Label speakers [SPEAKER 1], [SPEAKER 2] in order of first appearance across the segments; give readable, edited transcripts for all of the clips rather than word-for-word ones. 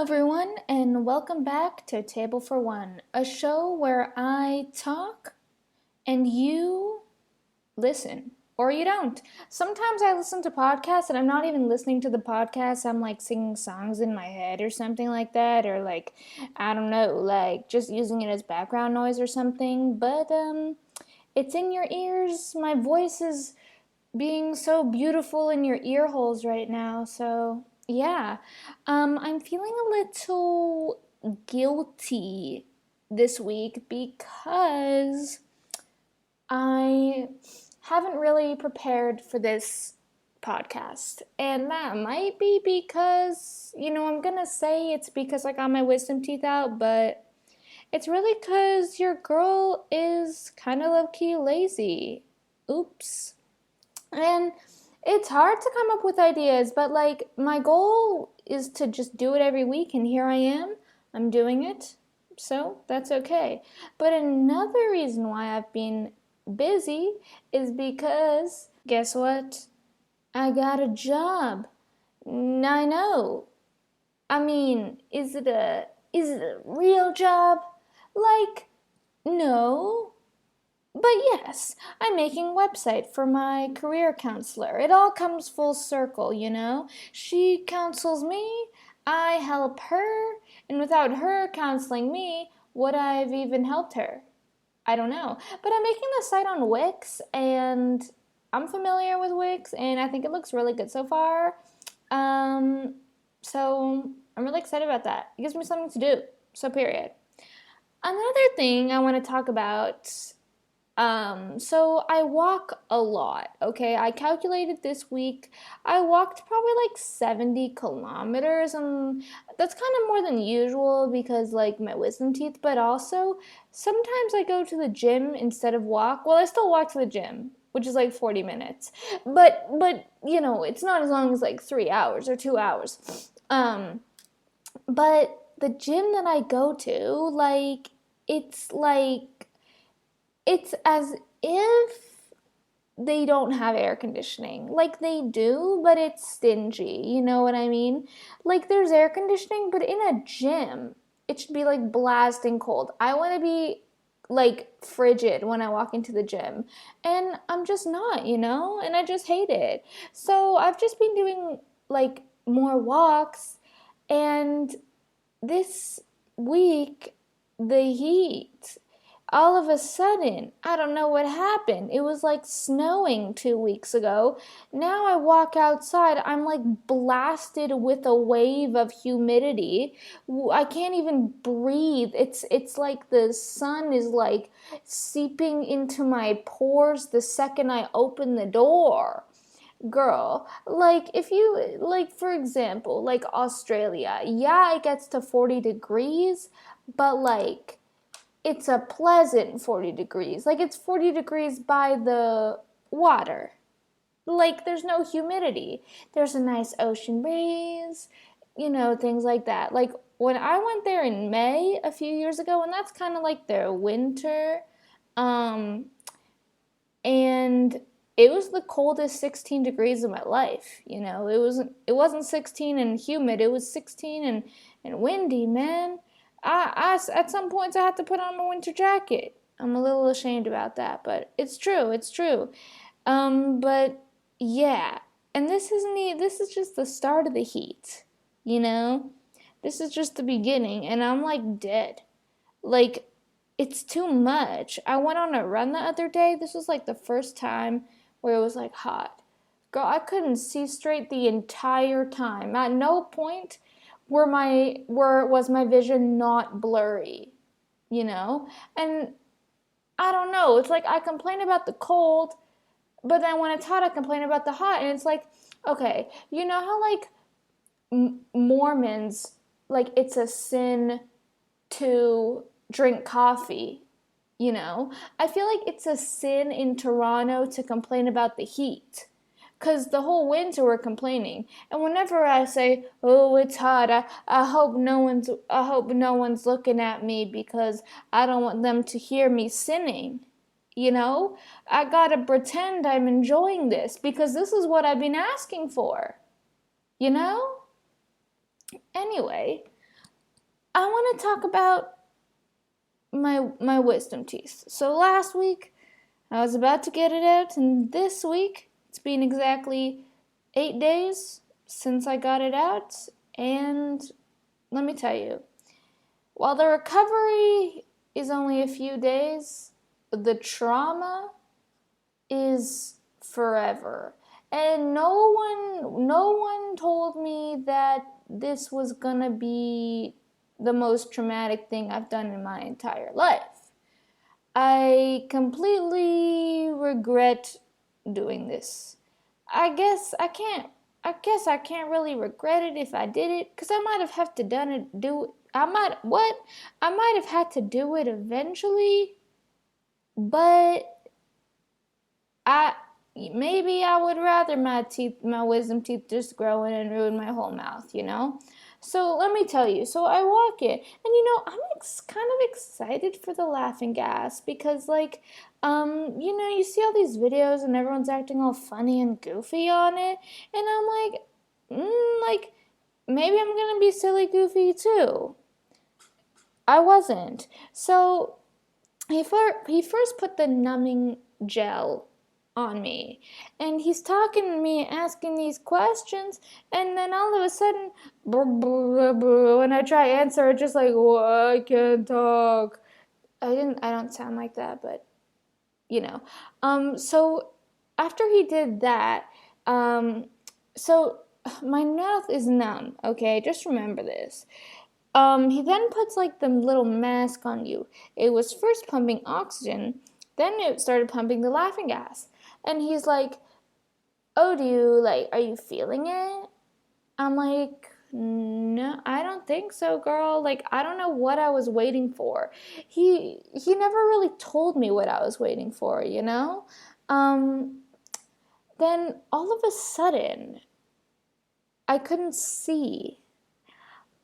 [SPEAKER 1] everyone, and welcome back to Table for One, a show where I talk and you listen, or you don't. Sometimes I listen to podcasts and I'm not even listening to the podcast. I'm like singing songs in my head or something like that, or like, I don't know, like just using it as background noise or something. But it's in your ears. My voice is being so beautiful in your ear holes right now. So, yeah. I'm feeling a little guilty this week because I haven't really prepared for this podcast. And that might be because, I'm going to say it's because I got my wisdom teeth out, but it's really because your girl is kind of low-key lazy. Oops. And it's hard to come up with ideas, but like my goal is to just do it every week, and here I am. I'm doing it, so that's okay. But another reason why I've been busy is because, guess what? I got a job. I know. I mean, is it a real job? Like, no. But yes, I'm making a website for my career counselor. It all comes full circle, She counsels me, I help her, and without her counseling me, would I have even helped her? I don't know. But I'm making the site on Wix, and I'm familiar with Wix, and I think it looks really good so far. So I'm really excited about that. It gives me something to do. So period. Another thing I want to talk about, so I walk a lot, okay? I calculated this week, I walked probably like 70 kilometers, and that's kind of more than usual because like my wisdom teeth, but also sometimes I go to the gym instead of walk. Well, I still walk to the gym, which is like 40 minutes, but it's not as long as like 3 hours or 2 hours. But the gym that I go to, it's as if they don't have air conditioning. Like they do, but it's stingy. You know what I mean? Like there's air conditioning, but in a gym, it should be like blasting cold. I want to be like frigid when I walk into the gym, and I'm just not, and I just hate it. So I've just been doing like more walks, and this week the heat, all of a sudden, I don't know what happened. It was like snowing 2 weeks ago. Now I walk outside, I'm like blasted with a wave of humidity. I can't even breathe. It's like the sun is like seeping into my pores the second I open the door. Girl, like if you, like for example, like Australia, yeah, it gets to 40 degrees, but like it's a pleasant 40 degrees. Like it's 40 degrees by the water. Like there's no humidity. There's a nice ocean breeze, things like that. Like when I went there in May a few years ago, and that's kind of like their winter, and it was the coldest 16 degrees of my life. It wasn't 16 and humid. It was 16 and windy, man. I at some points I had to put on my winter jacket. I'm a little ashamed about that, but it's true. It's true. But yeah, and this is just the start of the heat. This is just the beginning, and I'm like dead. Like it's too much. I went on a run the other day. This was like the first time where it was like hot. Girl, I couldn't see straight the entire time. At no point was my vision not blurry, And I don't know. It's like I complain about the cold, but then when it's hot, I complain about the hot, and it's like, okay, you know how like Mormons, like it's a sin to drink coffee, I feel like it's a sin in Toronto to complain about the heat. Because the whole winter we're complaining. And whenever I say, oh, it's hot, I hope no one's looking at me because I don't want them to hear me sinning. I gotta pretend I'm enjoying this because this is what I've been asking for. Anyway, I want to talk about my wisdom teeth. So last week I was about to get it out, and this week it's been exactly 8 days since I got it out, and let me tell you, while the recovery is only a few days, the trauma is forever. And no one told me that this was gonna be the most traumatic thing I've done in my entire life. I completely regret doing this. I guess I can't really regret it if I did it, because I might have had to done it do I might what? I might have had to do it eventually, but I maybe I would rather my wisdom teeth just grow in and ruin my whole mouth, you know? So let me tell you, so I walk in, and I'm kind of excited for the laughing gas because, like, you see all these videos and everyone's acting all funny and goofy on it, and I'm like, maybe I'm gonna be silly goofy too. I wasn't. So he first put the numbing gel on me, and he's talking to me, asking these questions, and then all of a sudden, when I try to answer, it's just like, oh, I can't talk. I don't sound like that, but so after he did that, so my mouth is numb. Okay, just remember this. He then puts like the little mask on you. It was first pumping oxygen, then it started pumping the laughing gas. And he's like, "Oh, are you feeling it?" I'm like, "No, I don't think so, girl. Like, I don't know what I was waiting for." He never really told me what I was waiting for, you know? Then all of a sudden, I couldn't see.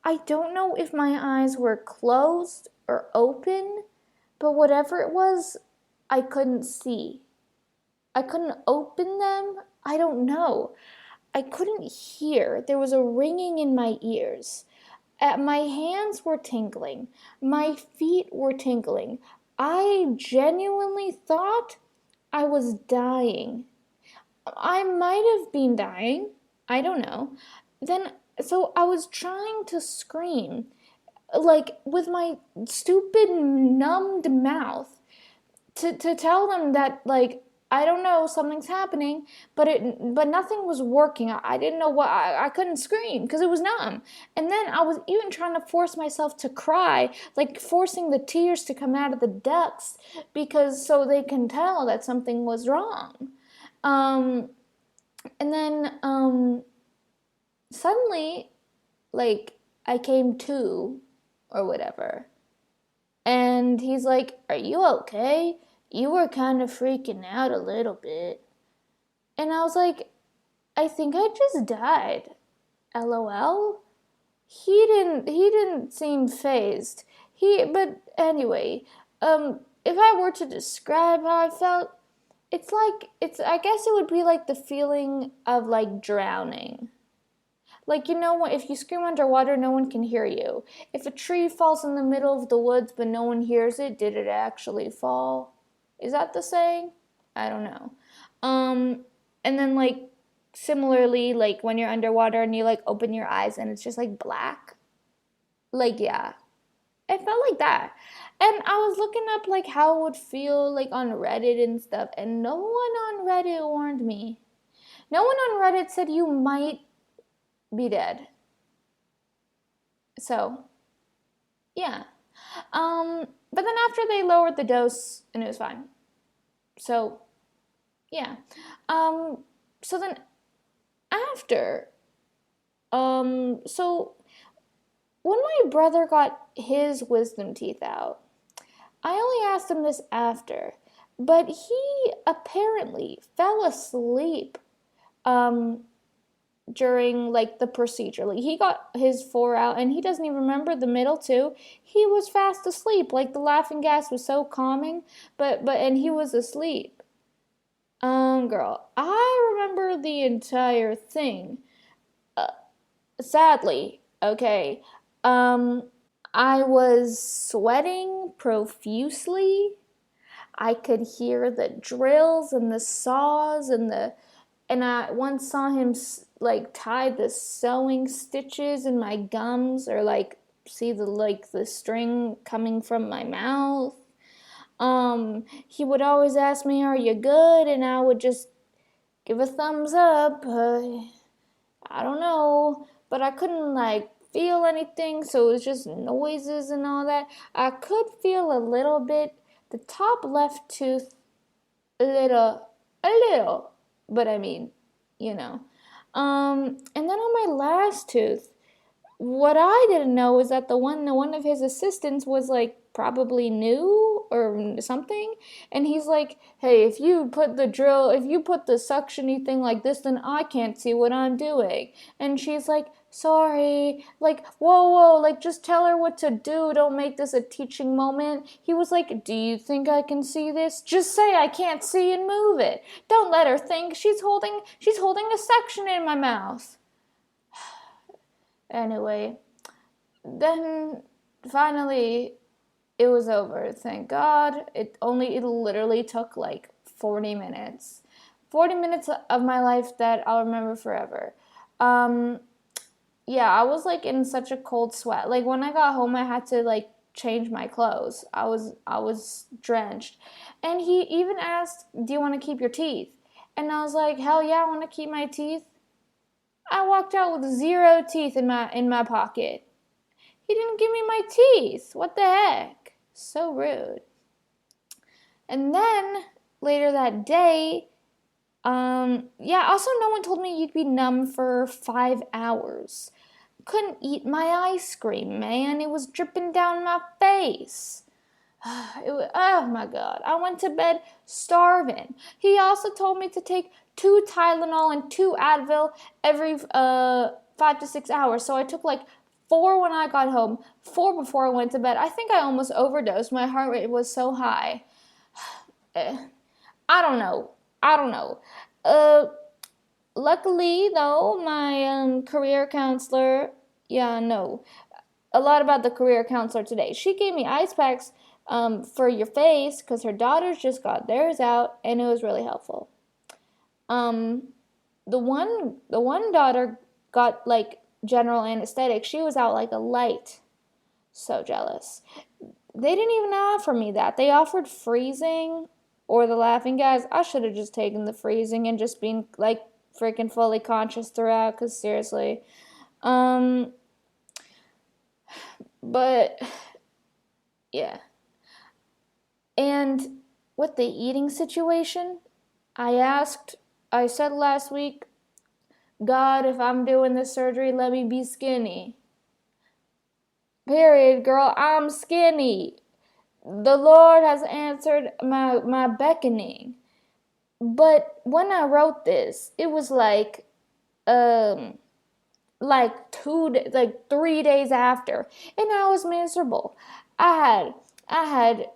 [SPEAKER 1] I don't know if my eyes were closed or open, but whatever it was, I couldn't see. I couldn't open them. I don't know. I couldn't hear. There was a ringing in my ears. My hands were tingling. My feet were tingling. I genuinely thought I was dying. I might have been dying. I don't know. So I was trying to scream, like with my stupid numbed mouth, to tell them that, like, I don't know, something's happening, but nothing was working. I didn't know what. I couldn't scream because it was numb. And then I was even trying to force myself to cry, like forcing the tears to come out of the ducts, because so they can tell that something was wrong. And then suddenly, like, I came to, or whatever. And he's like, "Are you okay? You were kind of freaking out a little bit." And I was like, "I think I just died. LOL." He didn't seem fazed. But anyway, if I were to describe how I felt, I guess it would be like the feeling of like drowning. Like, if you scream underwater, no one can hear you. If a tree falls in the middle of the woods but no one hears it, did it actually fall? Is that the saying? I don't know. And then, like, similarly, like when you're underwater and you like open your eyes and it's just like black. Like, yeah, it felt like that. And I was looking up like how it would feel like on Reddit and stuff, and no one on Reddit warned me. No one on Reddit said you might be dead. So, yeah. But then after they lowered the dose and it was fine. So, yeah. So then after, so when my brother got his wisdom teeth out, I only asked him this after, but he apparently fell asleep, during like the procedure. Like, he got his four out and he doesn't even remember the middle two. He was fast asleep. Like, the laughing gas was so calming, and he was asleep. Girl, I remember the entire thing. Sadly, okay. I was sweating profusely. I could hear the drills and the saws and I once saw him like tie the sewing stitches in my gums, or like see the string coming from my mouth. He would always ask me, "Are you good?" And I would just give a thumbs up. I don't know, but I couldn't like feel anything, so it was just noises and all that. I could feel a little bit, the top left tooth, a little, but I mean, you know. And then on my last tooth, what I didn't know was that one of his assistants was like probably new or something, and he's like, "Hey, if you put the suctiony thing like this, then I can't see what I'm doing." And she's like, "Sorry, like, whoa, like, just tell her what to do. Don't make this a teaching moment." He was like, "Do you think I can see this? Just say I can't see and move it. Don't let her think she's holding a section in my mouth." Anyway, then finally it was over. Thank God. It literally took like 40 minutes. 40 minutes of my life that I'll remember forever. Yeah, I was like in such a cold sweat. Like when I got home I had to like change my clothes. I was drenched. And he even asked, "Do you want to keep your teeth?" And I was like, "Hell yeah, I want to keep my teeth." I walked out with 0 teeth in my pocket. He didn't give me my teeth. What the heck? So rude. And then later that day, yeah, also no one told me you'd be numb for 5 hours. Couldn't eat my ice cream, man. It was dripping down my face. Oh my God. I went to bed starving. He also told me to take 2 Tylenol and 2 Advil every 5 to 6 hours. So I took like 4 when I got home, 4 before I went to bed. I think I almost overdosed. My heart rate was so high. I don't know. Luckily, though, my career counselor, a lot about the career counselor today. She gave me ice packs for your face because her daughters just got theirs out, and it was really helpful. The one daughter got like general anesthetic. She was out like a light. So jealous. They didn't even offer me that. They offered freezing or the laughing gas. I should have just taken the freezing and just been like freaking fully conscious throughout, because seriously. But yeah. And with the eating situation, I said last week, "God, if I'm doing this surgery, let me be skinny." Period, girl, I'm skinny. The Lord has answered my beckoning. But when I wrote this, it was like 3 days after, and I was miserable. I had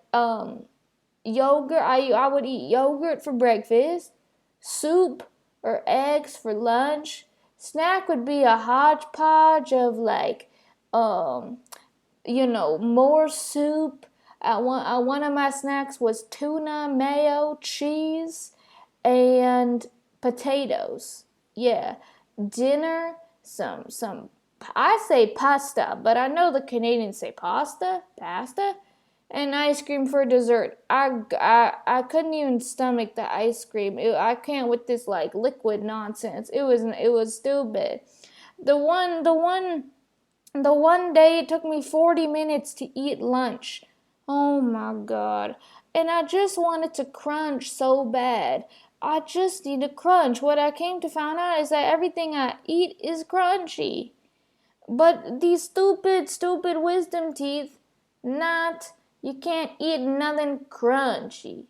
[SPEAKER 1] yogurt. I would eat yogurt for breakfast, soup or eggs for lunch. Snack would be a hodgepodge of like more soup. One of my snacks was tuna, mayo, cheese, and potatoes. Yeah. Dinner, some I say pasta, but I know the Canadians say pasta, and ice cream for dessert. I couldn't even stomach the ice cream. I can't with this like liquid nonsense. It was stupid. The one day it took me 40 minutes to eat lunch. Oh my God. And I just wanted to crunch so bad. I just need to crunch. What I came to find out is that everything I eat is crunchy. But these stupid wisdom teeth, you can't eat nothing crunchy.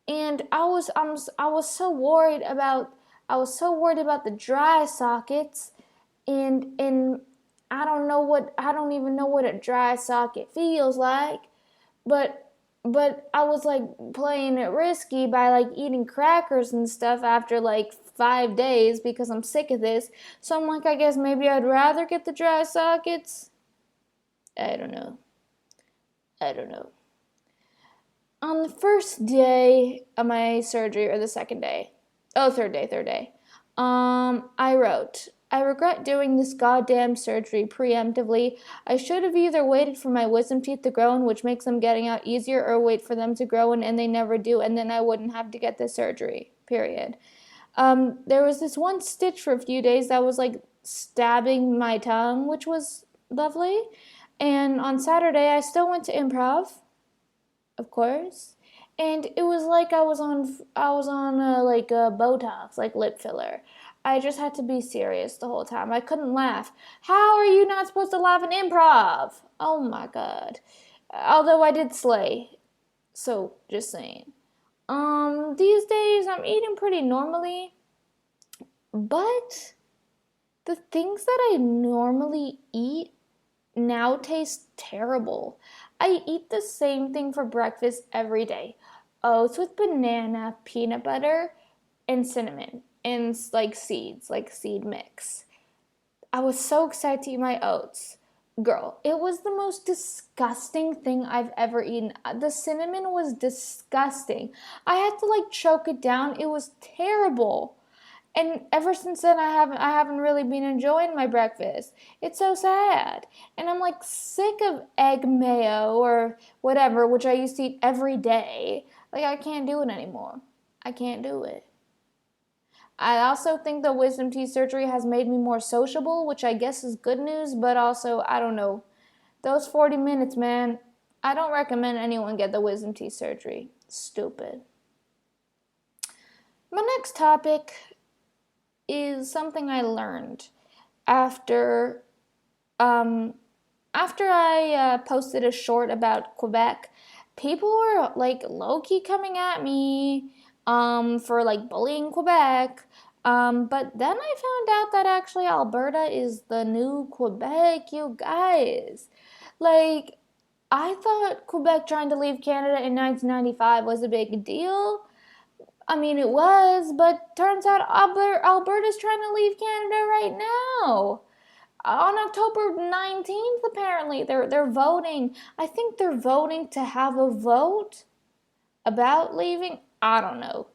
[SPEAKER 1] And I was so worried about the dry sockets, and I don't even know what a dry socket feels like, but I was like playing it risky by like eating crackers and stuff after like 5 days because I'm sick of this. So I'm like, I guess maybe I'd rather get the dry sockets. I don't know. I don't know. On the first day of my surgery, or the second day, third day, I wrote, I regret doing this goddamn surgery preemptively. I should have either waited for my wisdom teeth to grow in, which makes them getting out easier, or wait for them to grow in, and they never do, and then I wouldn't have to get the surgery, period. There was this one stitch for a few days that was like stabbing my tongue, which was lovely. And on Saturday, I still went to improv, of course. And it was like I was on like a Botox, like lip filler. I just had to be serious the whole time. I couldn't laugh. How are you not supposed to laugh in improv? Oh my god. Although I did slay. So, just saying. These days I'm eating pretty normally, but the things that I normally eat now taste terrible. I eat the same thing for breakfast every day. Oats with banana, peanut butter, and cinnamon, and like seeds, like seed mix. I was so excited to eat my oats. Girl, it was the most disgusting thing I've ever eaten. The cinnamon was disgusting. I had to like choke it down. It was terrible. And ever since then I haven't really been enjoying my breakfast. It's so sad. And I'm like sick of egg mayo or whatever, which I used to eat every day. Like I can't do it anymore. I can't do it. I also think the wisdom teeth surgery has made me more sociable, which I guess is good news, but also, I don't know. Those 40 minutes, man, I don't recommend anyone get the wisdom teeth surgery. Stupid. My next topic is something I learned after I posted a short about Quebec. People were like low-key coming at me for like bullying Quebec. But then I found out that actually Alberta is the new Quebec, you guys. Like, I thought Quebec trying to leave Canada in 1995 was a big deal. I mean, it was, but turns out Alberta's trying to leave Canada right now. On October 19th, apparently, they're voting. I think they're voting to have a vote about leaving. I don't know.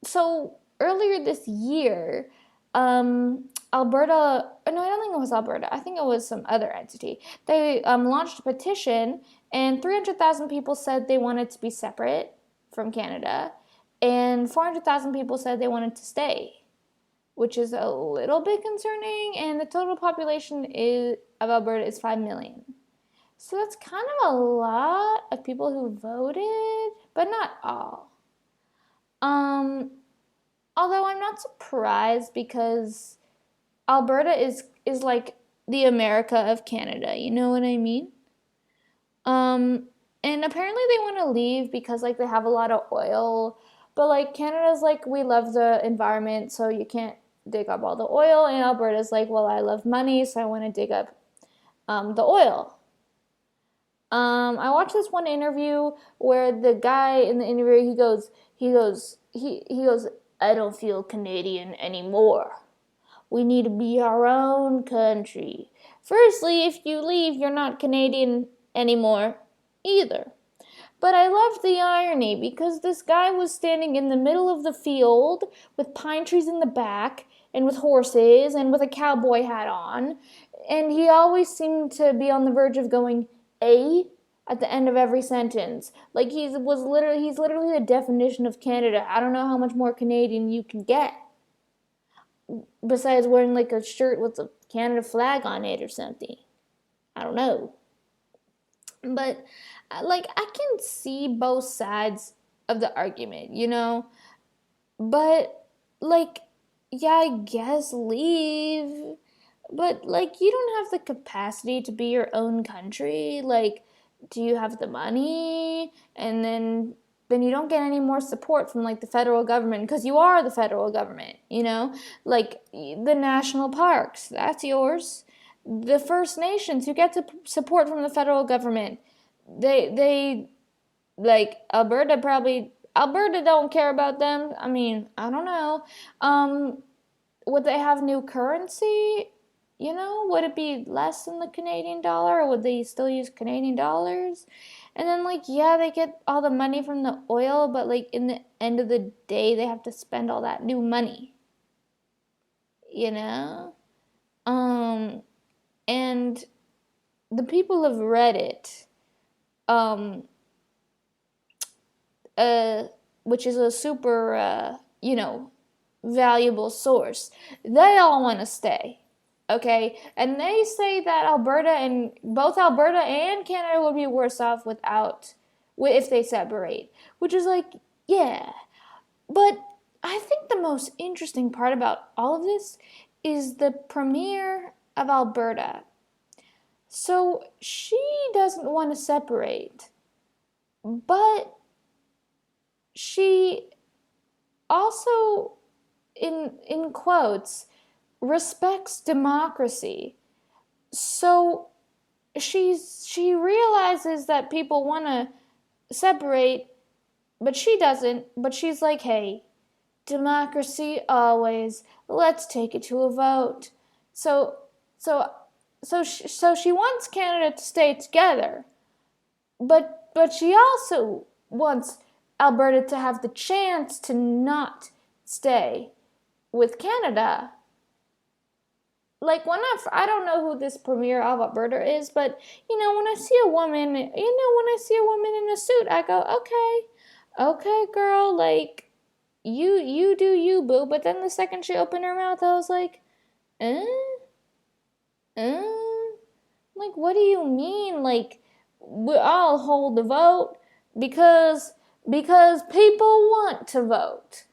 [SPEAKER 1] So earlier this year, Alberta, no, I don't think it was Alberta. I think it was some other entity. They launched a petition, and 300,000 people said they wanted to be separate from Canada, and 400,000 people said they wanted to stay, which is a little bit concerning, and the total population of Alberta is 5 million. So that's kind of a lot of people who voted, but not all. Although I'm not surprised because Alberta is like the America of Canada, you know what I mean? And apparently they want to leave because like they have a lot of oil, but like Canada's like, we love the environment, so you can't dig up all the oil, and Alberta's like, well, I love money, so I want to dig up the oil. I watched this one interview where the guy in the interview, he goes, I don't feel Canadian anymore. We need to be our own country. Firstly, if you leave, you're not Canadian anymore either. But I loved the irony because this guy was standing in the middle of the field with pine trees in the back and with horses and with a cowboy hat on, and he always seemed to be on the verge of going "a" at the end of every sentence. Like he's literally the definition of Canada. I don't know how much more Canadian you can get besides wearing like a shirt with a Canada flag on it or something. I don't know. But like I can see both sides of the argument, you know? But like yeah, I guess leave. But like you don't have the capacity to be your own country. Like do you have the money? And then you don't get any more support from like the federal government because you are the federal government, you know? Like the national parks, that's yours. The First Nations who get support from the federal government. They like Alberta don't care about them. I mean, I don't know. Would they have new currency? would it be less than the Canadian dollar, or would they still use Canadian dollars? And then, like, yeah, they get all the money from the oil, but, like, in the end of the day, they have to spend all that new money, you know? And the people of Reddit, um, which is a super, valuable source, they all want to stay. Okay, and they say that both Alberta and Canada would be worse off if they separate, which is like, yeah. But I think the most interesting part about all of this is the premier of Alberta. So she doesn't want to separate, but she also, in quotes, respects democracy. So she realizes that people want to separate, but she doesn't. But she's like, hey, democracy always. Let's take it to a vote. So she wants Canada to stay together, but she also wants Alberta to have the chance to not stay with Canada. Like, I don't know who this premier of Alberta is, but when I see a woman, in a suit, I go, okay, girl, like, you do you, boo. But then the second she opened her mouth, I was like, like, what do you mean? Like, I'll hold the vote because people want to vote.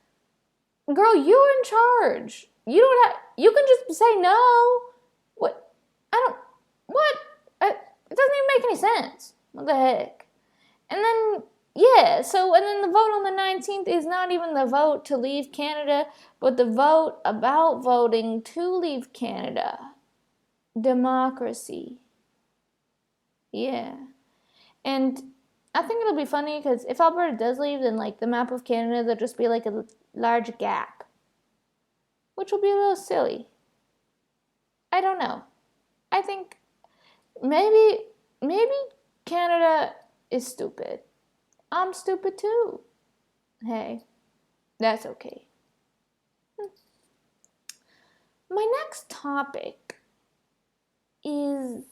[SPEAKER 1] Girl, you're in charge. You can just say no. What? What? It doesn't even make any sense. What the heck? And then, yeah, and then the vote on the 19th is not even the vote to leave Canada, but the vote about voting to leave Canada. Democracy. Yeah. And I think it'll be funny because if Alberta does leave, then, like, the map of Canada, there'll just be, like, a large gap, which will be a little silly. I don't know. I think maybe Canada is stupid. I'm stupid too. Hey, that's okay. My next topic is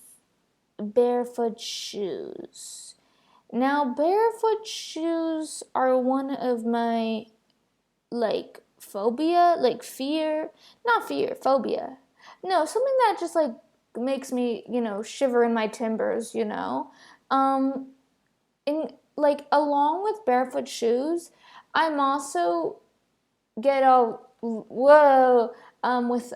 [SPEAKER 1] barefoot shoes. Now, barefoot shoes are one of my, like, phobia, like phobia. No, something that just, like, makes me, shiver in my timbers, along with barefoot shoes, I'm also get all, with,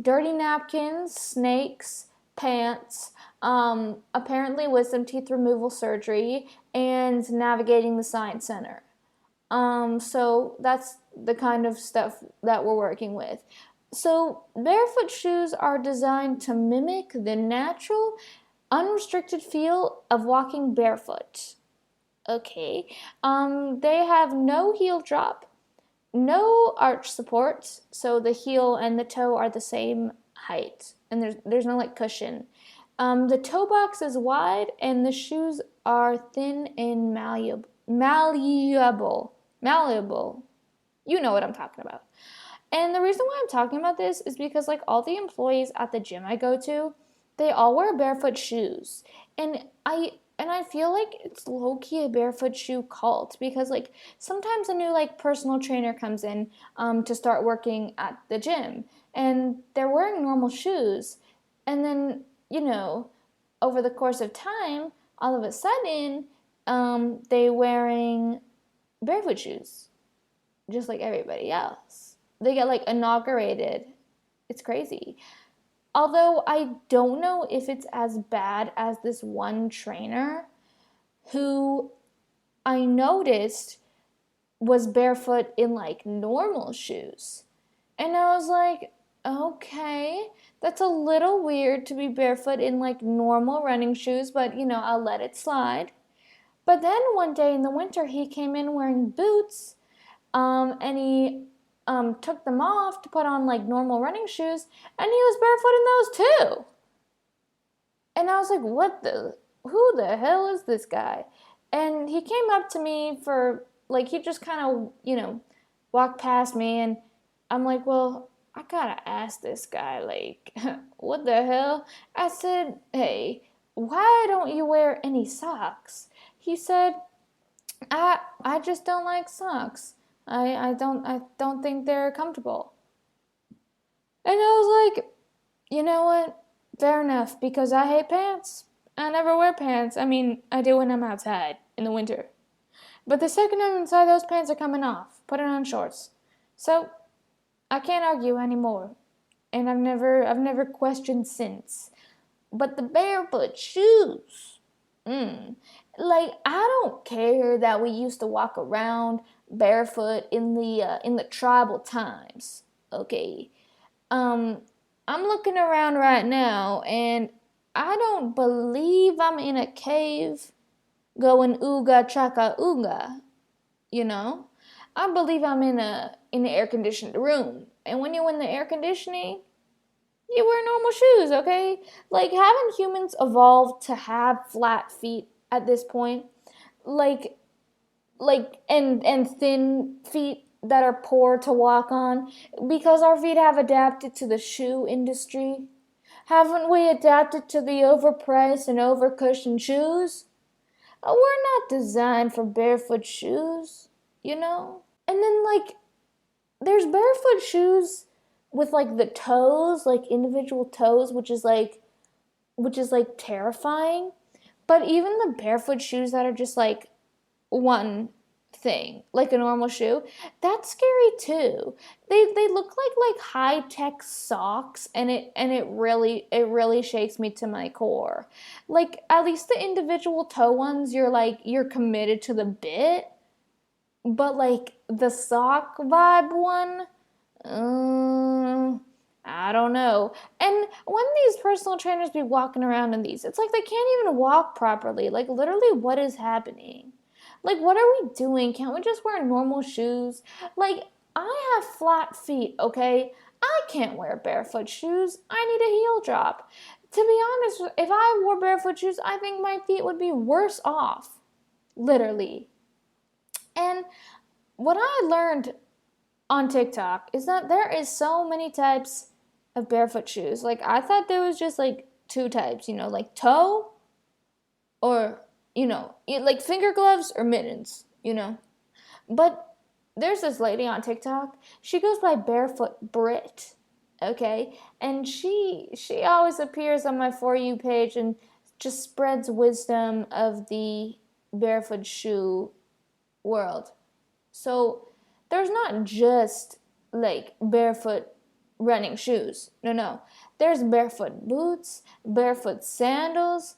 [SPEAKER 1] dirty napkins, snakes, pants, apparently wisdom teeth removal surgery, and navigating the science center. So that's the kind of stuff that we're working with. So barefoot shoes are designed to mimic the natural, unrestricted feel of walking barefoot. Okay. They have no heel drop, no arch support, so the heel and the toe are the same height, and there's no, like, cushion. The toe box is wide, and the shoes are thin and malleable. You know what I'm talking about. And the reason why I'm talking about this is because, like, all the employees at the gym I go to, they all wear barefoot shoes. And I feel like it's low-key a barefoot shoe cult because, like, sometimes a new, like, personal trainer comes in to start working at the gym, and they're wearing normal shoes. And then, over the course of time, all of a sudden, they're wearing barefoot shoes, just like everybody else. They get, like, inaugurated. It's crazy. Although I don't know if it's as bad as this one trainer who I noticed was barefoot in, like, normal shoes. And I was like, okay, that's a little weird to be barefoot in, like, normal running shoes, but, I'll let it slide. But then one day in the winter, he came in wearing boots, and took them off to put on like normal running shoes, and he was barefoot in those too. And I was like, who the hell is this guy? And he came up to me for, like, he just kind of, walked past me, and I'm like, well, I gotta ask this guy, like, what the hell? I said, hey, why don't you wear any socks? He said, I just don't like socks. I don't think they're comfortable. And I was like, you know what? Fair enough, because I hate pants. I never wear pants. I mean, I do when I'm outside in the winter. But the second I'm inside, those pants are coming off. Put it on shorts. So I can't argue anymore. And I've never questioned since. But the barefoot shoes. Like, I don't care that we used to walk around barefoot in the tribal times. Okay. I'm looking around right now, and I don't believe I'm in a cave going ooga chaka ooga, you know? I believe I'm in an air conditioned room. And when you're in the air conditioning, you wear normal shoes, okay? Like, haven't humans evolved to have flat feet at this point? Like and thin feet that are poor to walk on because our feet have adapted to the shoe industry? Haven't we adapted to the overpriced and overcushioned shoes? We're not designed for barefoot shoes, you know? And then, like, there's barefoot shoes with, like, the toes, like, individual toes, which is terrifying. But even the barefoot shoes that are just, like, one thing, like a normal shoe, that's scary too. They look like high-tech socks, and it really shakes me to my core. Like, at least the individual toe ones, you're committed to the bit, but like the sock vibe one, I don't know. And when these personal trainers be walking around in these, it's like they can't even walk properly. Like, literally, what is happening? Like, what are we doing? Can't we just wear normal shoes? Like, I have flat feet, okay? I can't wear barefoot shoes. I need a heel drop. To be honest, if I wore barefoot shoes, I think my feet would be worse off. Literally. And what I learned on TikTok is that there is so many types of barefoot shoes. Like, I thought there was just like two types, like toe or, like finger gloves or mittens. But there's this lady on TikTok. She goes by Barefoot Brit, okay? And she always appears on my For You page and just spreads wisdom of the barefoot shoe world. So there's not just like barefoot running shoes. No. There's barefoot boots, barefoot sandals.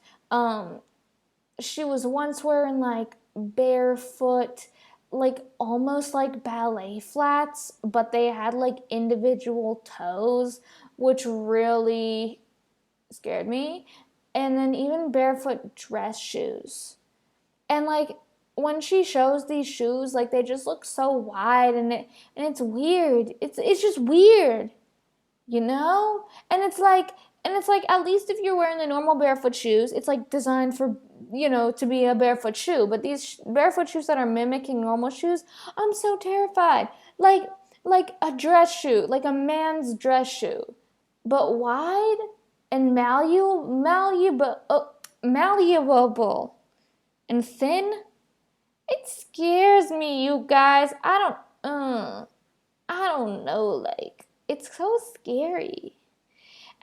[SPEAKER 1] She was once wearing like barefoot, like almost like ballet flats, but they had like individual toes, which really scared me. And then even barefoot dress shoes. And like when she shows these shoes, like they just look so wide, and it's weird. It's just weird, And it's like at least if you're wearing the normal barefoot shoes, it's like designed for to be a barefoot shoe. But these barefoot shoes that are mimicking normal shoes, I'm so terrified. Like a dress shoe, like a man's dress shoe, but wide and malleable and thin. It scares me, you guys. I don't know, like, it's so scary.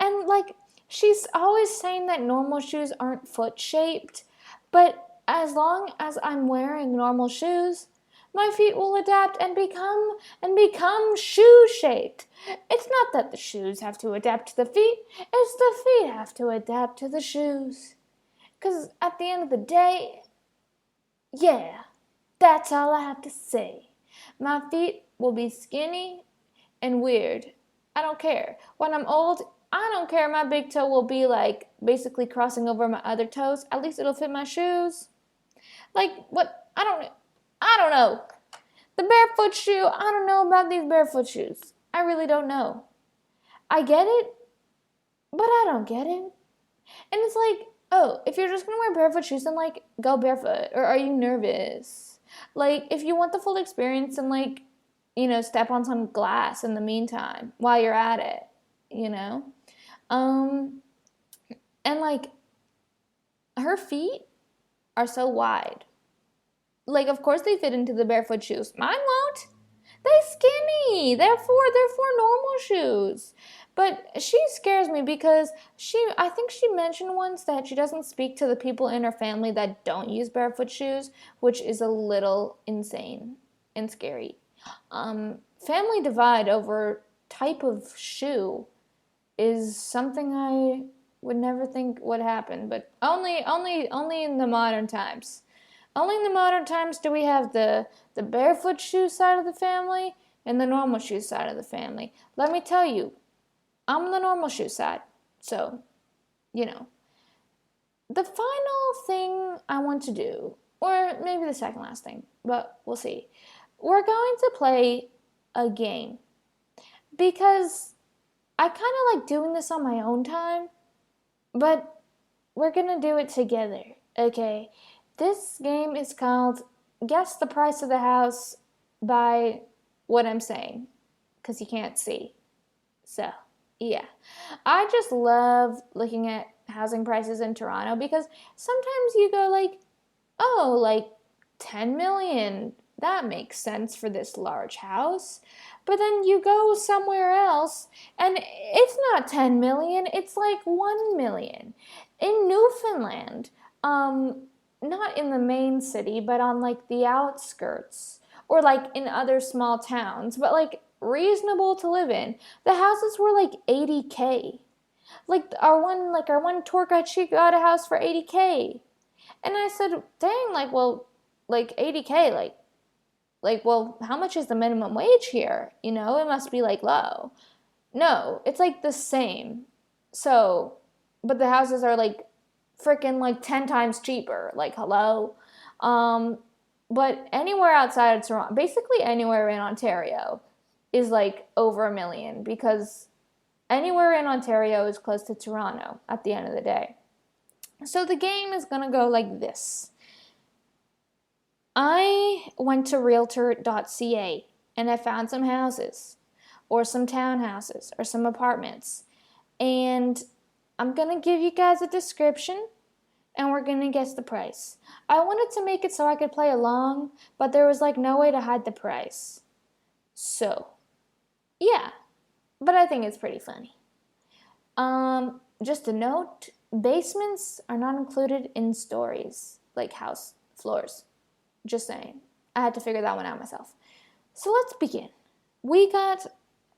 [SPEAKER 1] And like, she's always saying that normal shoes aren't foot shaped, but as long as I'm wearing normal shoes, my feet will adapt and become shoe shaped. It's not that the shoes have to adapt to the feet, it's the feet have to adapt to the shoes. 'Cause at the end of the day, yeah, that's all I have to say. My feet will be skinny and weird. I don't care. When I'm old, I don't care. My big toe will be like basically crossing over my other toes. At least it'll fit my shoes. Like, what? I don't know. The barefoot shoe, I don't know about these barefoot shoes. I really don't know. I get it, but I don't get it. And it's like, oh, if you're just gonna wear barefoot shoes, then like go barefoot. Or are you nervous? Like, if you want the full experience, and like, step on some glass in the meantime while you're at it, you know? And like, her feet are so wide. Like, of course they fit into the barefoot shoes. Mine won't. They're skinny. They're for normal shoes. But she scares me because I think she mentioned once that she doesn't speak to the people in her family that don't use barefoot shoes, which is a little insane and scary. Family divide over type of shoe is something I would never think would happen, but only in the modern times. Only in the modern times do we have the barefoot shoe side of the family and the normal shoe side of the family. Let me tell you, I'm the normal shoe side. So, The final thing I want to do, or maybe the second last thing, but we'll see. We're going to play a game because I kind of like doing this on my own time, but we're going to do it together, okay? This game is called Guess the Price of the House by what I'm saying, because you can't see. So, yeah. I just love looking at housing prices in Toronto because sometimes you go like, oh, like 10 million. That makes sense for this large house. But then you go somewhere else and it's not 10 million, it's like 1 million. In Newfoundland, not in the main city, but on like the outskirts or like in other small towns, but like reasonable to live in. The houses were like 80K. Like our one tour guide, she got a house for 80K. And I said, dang, like 80K, well, how much is the minimum wage here? It must be like low. No, it's like the same. So, but the houses are like freaking like 10 times cheaper. Like, hello? But anywhere outside of Toronto, basically anywhere in Ontario is like over 1 million because anywhere in Ontario is close to Toronto at the end of the day. So the game is going to go like this. I went to realtor.ca and I found some houses or some townhouses or some apartments. And I'm going to give you guys a description and we're going to guess the price. I wanted to make it so I could play along, but there was like no way to hide the price. So, yeah, but I think it's pretty funny. Just a note, basements are not included in stories, like house floors. Just saying. I had to figure that one out myself. So let's begin. We got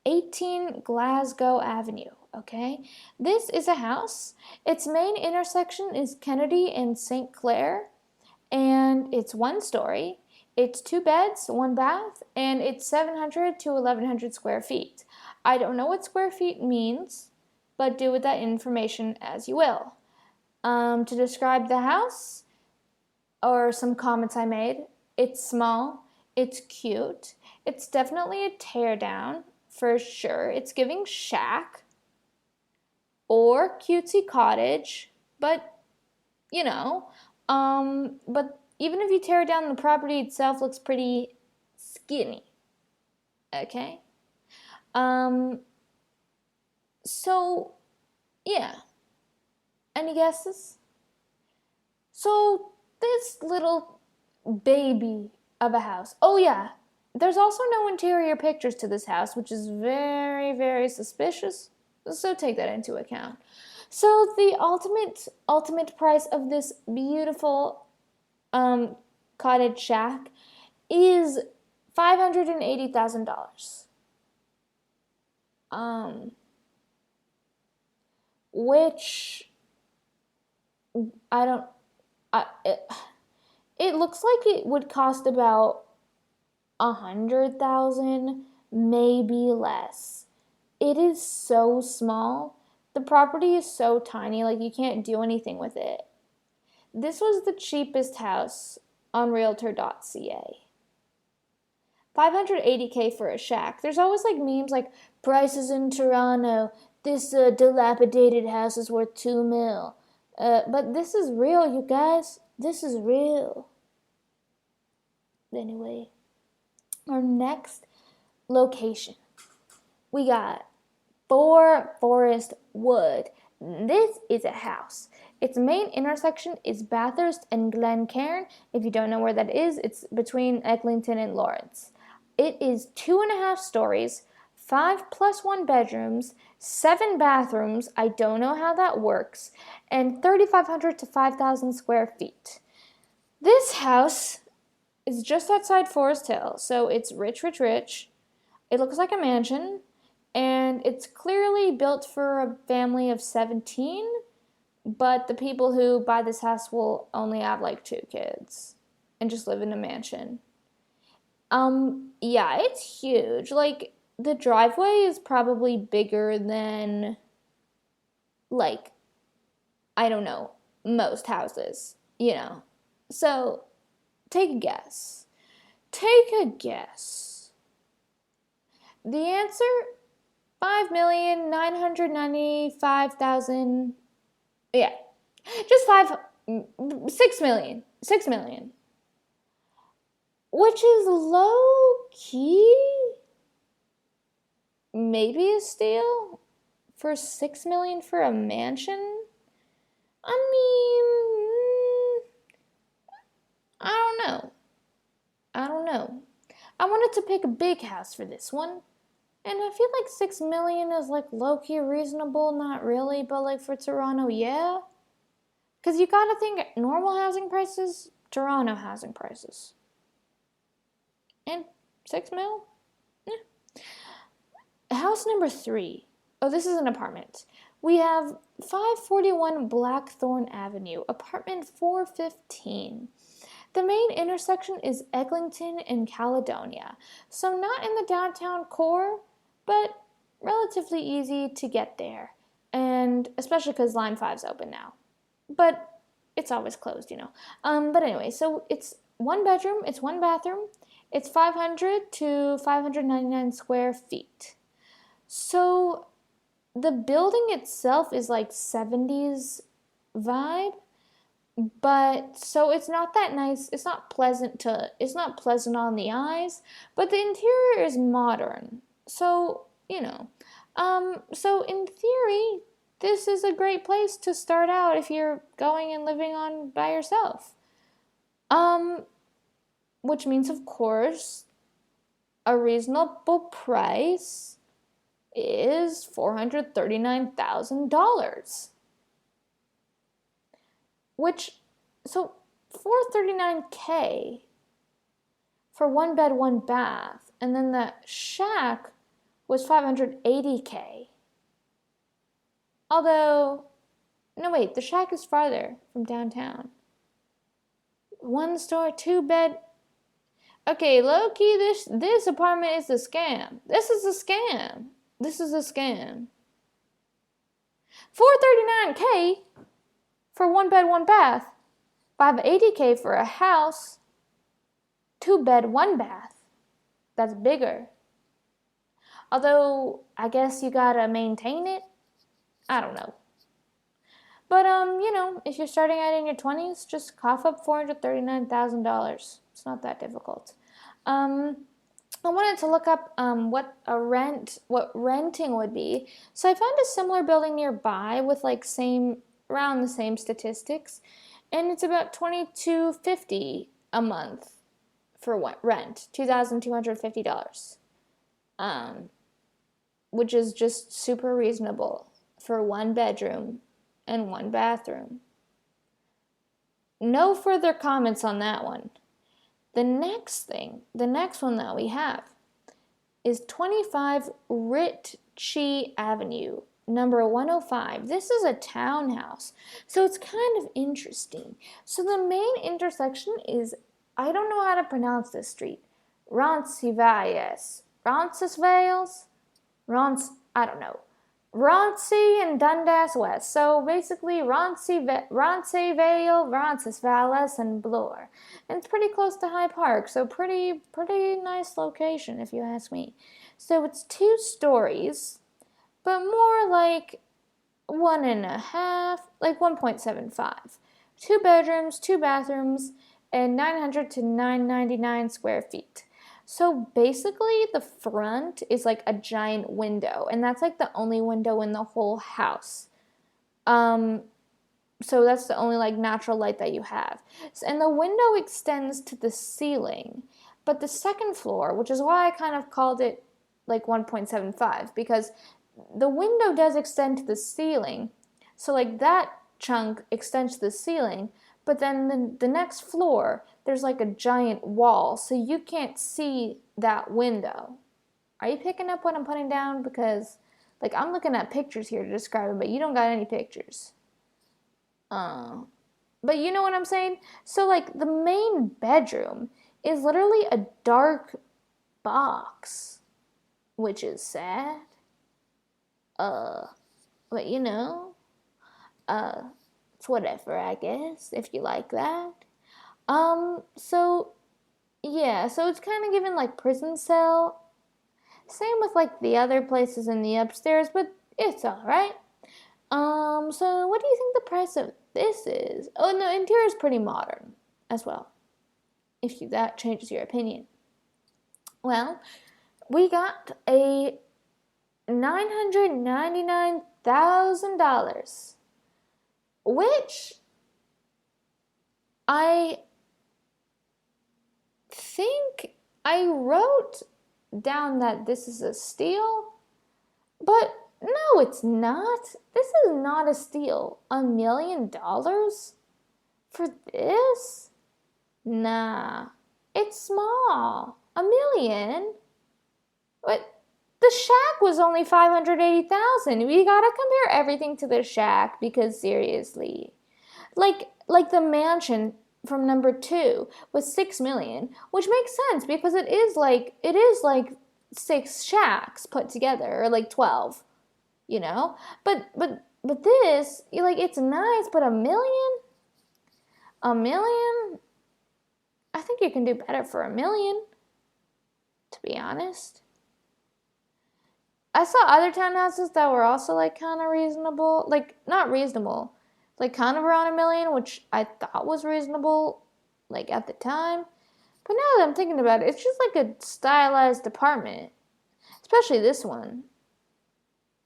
[SPEAKER 1] 18 Glasgow Avenue, okay? This is a house. Its main intersection is Kennedy and St. Clair, and it's 1 story. It's 2 beds, 1 bath, and it's 700 to 1,100 square feet. I don't know what square feet means, but do with that information as you will. To describe the house, or some comments I made, it's small, it's cute, it's definitely a teardown, for sure. It's giving shack, or cutesy cottage, but, but even if you tear it down, the property itself looks pretty skinny, okay? So, yeah. Any guesses? So, this little baby of a house. Oh, yeah. There's also no interior pictures to this house, which is very, very suspicious. So take that into account. So the ultimate price of this beautiful cottage shack is $580,000. Which it looks like it would cost about 100,000, maybe less. It is so small. The property is so tiny, like you can't do anything with it. This was the cheapest house on realtor.ca. $580K for a shack. There's always like memes like prices in Toronto. This dilapidated house is worth $2 million. But this is real, you guys. This is real. Anyway, our next location, we got Forest Wood. This is a house. Its main intersection is Bathurst and Glencairn. If you don't know where that is, it's between Eglinton and Lawrence. It is 2.5 stories, 5 plus 1 bedrooms, 7 bathrooms. I don't know how that works, and 3,500 to 5,000 square feet. This house is just outside Forest Hill, so it's rich, rich, rich. It looks like a mansion, and it's clearly built for a family of 17, but the people who buy this house will only have like 2 kids and just live in a mansion. Yeah, it's huge. Like, the driveway is probably bigger than, like, I don't know, most houses, you know. So, take a guess. Take a guess. The answer, 5,995,000. Yeah, just 6 million. 6 million. Which is low key. Maybe a steal for 6 million for a mansion. I mean, I don't know. I wanted to pick a big house for this one. And I feel like 6 million is like low-key reasonable, not really, but like for Toronto, yeah. Because you gotta think normal housing prices, Toronto housing prices. And 6 mil? Yeah. House number 3. Oh, this is an apartment. We have 541 Blackthorn Avenue, apartment 415. The main intersection is Eglinton and Caledonia, so not in the downtown core, but relatively easy to get there, and especially because Line 5's open now. But it's always closed, you know. But anyway, so it's 1 bedroom, it's 1 bathroom, it's 500 to 599 square feet. So the building itself is like 70s vibe, but so it's not that nice. It's not pleasant on the eyes, but the interior is modern. So, you know, so in theory, this is a great place to start out if you're going and living on by yourself. Which means, of course, a reasonable price is $439,000. So $439K for 1 bed, 1 bath, and then the shack was $580K. Although, no wait, the shack is farther from downtown. 1 store, 2 bed. Okay, low key, this apartment is a scam. This is a scam. $439K for 1 bed, 1 bath. $580K for a house. 2 bed, 1 bath. That's bigger. Although, I guess you gotta maintain it. I don't know. But, you know, if you're starting out in your 20s, just cough up $439,000. It's not that difficult. I wanted to look up what renting would be. So I found a similar building nearby with like around the same statistics, and it's about $2,250 a month for rent, $2,250. Which is just super reasonable for 1 bedroom and 1 bathroom. No further comments on that one. The next one that we have is 25 Ritchie Avenue, number 105. This is a townhouse, so it's kind of interesting. So the main intersection is, I don't know how to pronounce this street, Roncesvalles, I don't know. Roncy and Dundas West. So basically, Roncevale, Roncesvalles, and Bloor. And it's pretty close to High Park, so pretty nice location, if you ask me. So it's 2 stories, but more like 1.5, like 1.75. 2 bedrooms, 2 bathrooms, and 900 to 999 square feet. So basically, the front is like a giant window, and that's like the only window in the whole house. So that's the only like natural light that you have. And the window extends to the ceiling, but the second floor, which is why I kind of called it like 1.75, because the window does extend to the ceiling. So like that chunk extends to the ceiling, but then the next floor, there's like a giant wall, so you can't see that window. Are you picking up what I'm putting down? Because, like, I'm looking at pictures here to describe it, but you don't got any pictures. But you know what I'm saying? So, like, the main bedroom is literally a dark box, which is sad. But you know, it's whatever, I guess, if you like that. So yeah, so it's kind of given like prison cell. Same with like the other places in the upstairs, but it's alright. So what do you think the price of this is? Oh, and the interior is pretty modern as well, if that changes your opinion. Well, we got a $999,000, which I think I wrote down that this is a steal, but no, it's not. This is not a steal. $1 million for this? Nah, it's small. $1 million? But the shack was only $580,000. We gotta compare everything to the shack because seriously, like the mansion from number 2 was $6 million, which makes sense because it is like 6 shacks put together, or like 12, you know. But this, like, it's nice, but $1 million, $1 million. I think you can do better for $1 million, to be honest. I saw other townhouses that were also like kind of reasonable, like not reasonable, like kind of around $1 million, which I thought was reasonable, like at the time. But now that I'm thinking about it, it's just like a stylized apartment, especially this one.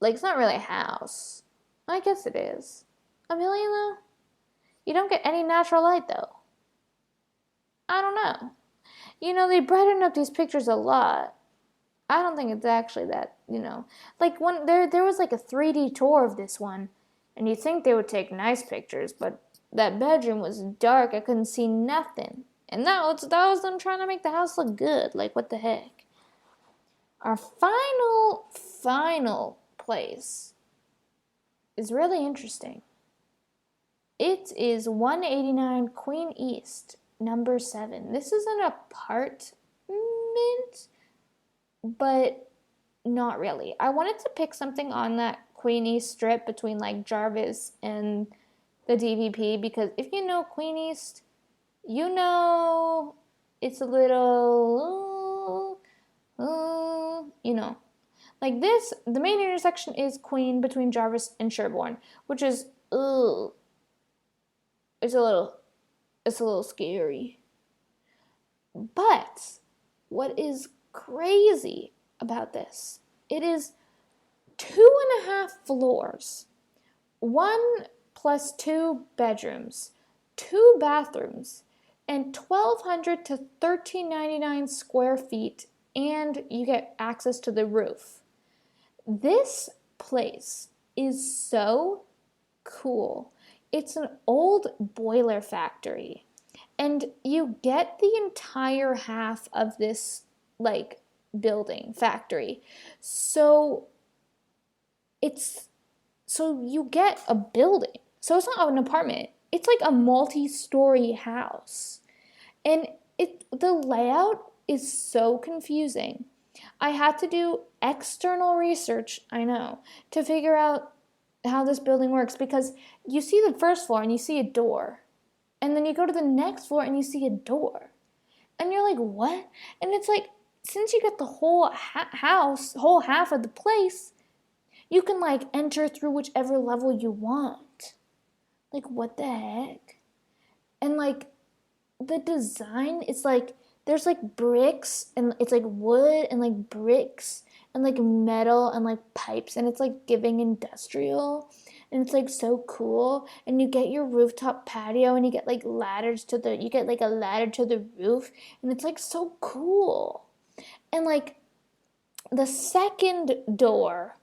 [SPEAKER 1] Like, it's not really a house. I guess it is. $1 million though? You don't get any natural light though. I don't know. You know, they brighten up these pictures a lot. I don't think it's actually that, you know. Like, when there was like a 3D tour of this one, and you'd think they would take nice pictures, but that bedroom was dark. I couldn't see nothing. And that was them trying to make the house look good. Like, what the heck? Our final place is really interesting. It is 189 Queen East, number 7. This is an apartment, but not really. I wanted to pick something on that Queen East strip between like Jarvis and the DVP, because if you know Queen East, you know it's a little, you know. Like this, the main intersection is Queen between Jarvis and Sherbourne, which is, it's a little scary. But what is crazy about this, it is 2.5 floors, 1 plus 2 bedrooms, 2 bathrooms, and 1,200 to 1,399 square feet, and you get access to the roof. This place is so cool. It's an old boiler factory, and you get the entire half of this like building factory. So you get a building. So it's not an apartment. It's like a multi-story house. And the layout is so confusing. I had to do external research, I know, to figure out how this building works because you see the first floor and you see a door. And then you go to the next floor and you see a door. And you're like, what? And it's like, since you get the whole house, whole half of the place, you can like enter through whichever level you want. Like, what the heck? And like, the design is like, there's like bricks and it's like wood and like bricks and like metal and like pipes and it's like giving industrial and it's like so cool and you get your rooftop patio and you get like you get like a ladder to the roof and it's like so cool. And like the second door,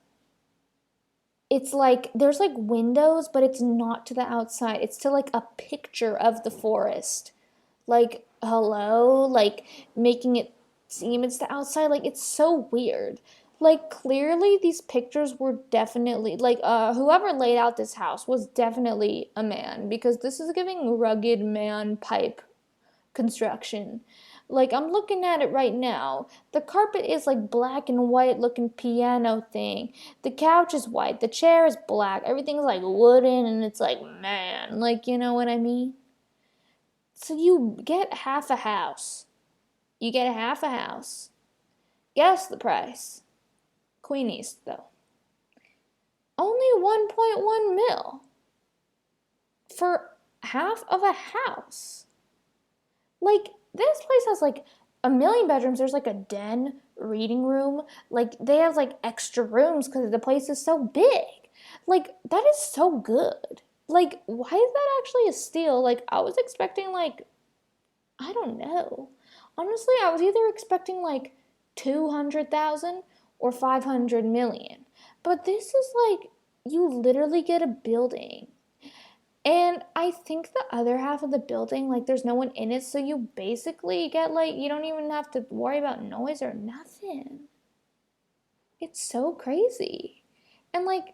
[SPEAKER 1] it's like there's like windows but it's not to the outside, it's to like a picture of the forest. Like, hello? Like, making it seem it's the outside. Like, it's so weird. Like, clearly these pictures were definitely, like, whoever laid out this house was definitely a man. Because this is giving rugged man pipe construction. Like, I'm looking at it right now. The carpet is like black and white looking piano thing. The couch is white. The chair is black. Everything's like wooden and it's like, man. Like, you know what I mean? So you get half a house. You get half a house. Guess the price. Queen East, though. Only 1.1 mil for half of a house. Like, this place has like a million bedrooms. There's like a den, reading room. Like, they have like extra rooms because the place is so big. Like, that is so good. Like, why is that actually a steal? Like, I was expecting, like, I don't know. Honestly, I was either expecting, like, 200,000 or 500 million. But this is, like, you literally get a building. And I think the other half of the building, like, there's no one in it, so you basically get, like, you don't even have to worry about noise or nothing. It's so crazy. And, like,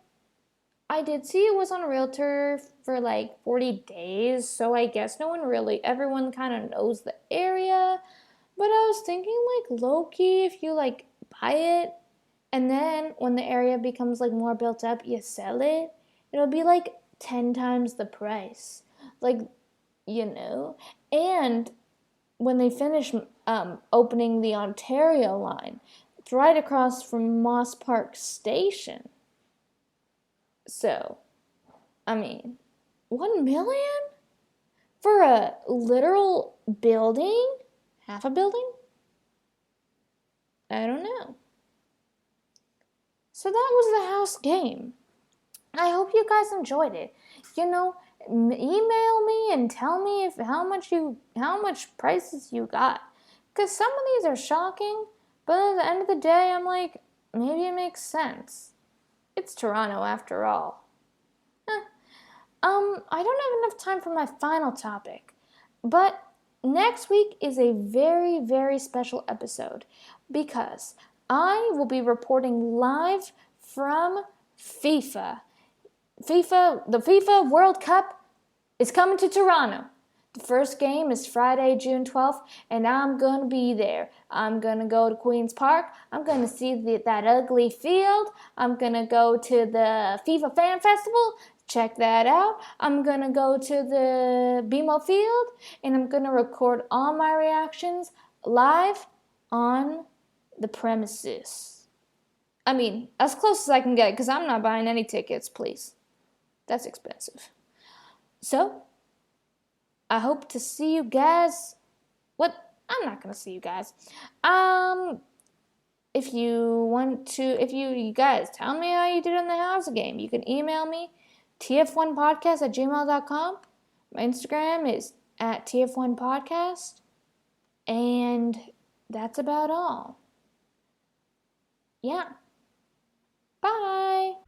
[SPEAKER 1] I did see it was on Realtor for like 40 days, so I guess everyone kind of knows the area. But I was thinking like low-key, if you like buy it, and then when the area becomes like more built up, you sell it, it'll be like 10 times the price. Like, you know? And when they finish opening the Ontario line, it's right across from Moss Park Station. So, I mean, 1 million for a literal building? Half a building? I don't know. So that was the house game. I hope you guys enjoyed it. You know, email me and tell me how much prices you got. Because some of these are shocking, but at the end of the day, I'm like, maybe it makes sense. It's Toronto after all. I don't have enough time for my final topic, but next week is a very, very special episode because I will be reporting live from FIFA. The FIFA World Cup is coming to Toronto. The first game is Friday, June 12th, and I'm going to be there. I'm going to go to Queen's Park. I'm going to see that ugly field. I'm going to go to the FIFA Fan Festival. Check that out. I'm going to go to the BMO Field, and I'm going to record all my reactions live on the premises. I mean, as close as I can get, because I'm not buying any tickets, please. That's expensive. So, I hope to see you guys. I'm not gonna see you guys. If you guys tell me how you did in the house game, you can email me, tf1podcast@gmail.com. My Instagram is @tf1podcast. And that's about all. Yeah. Bye.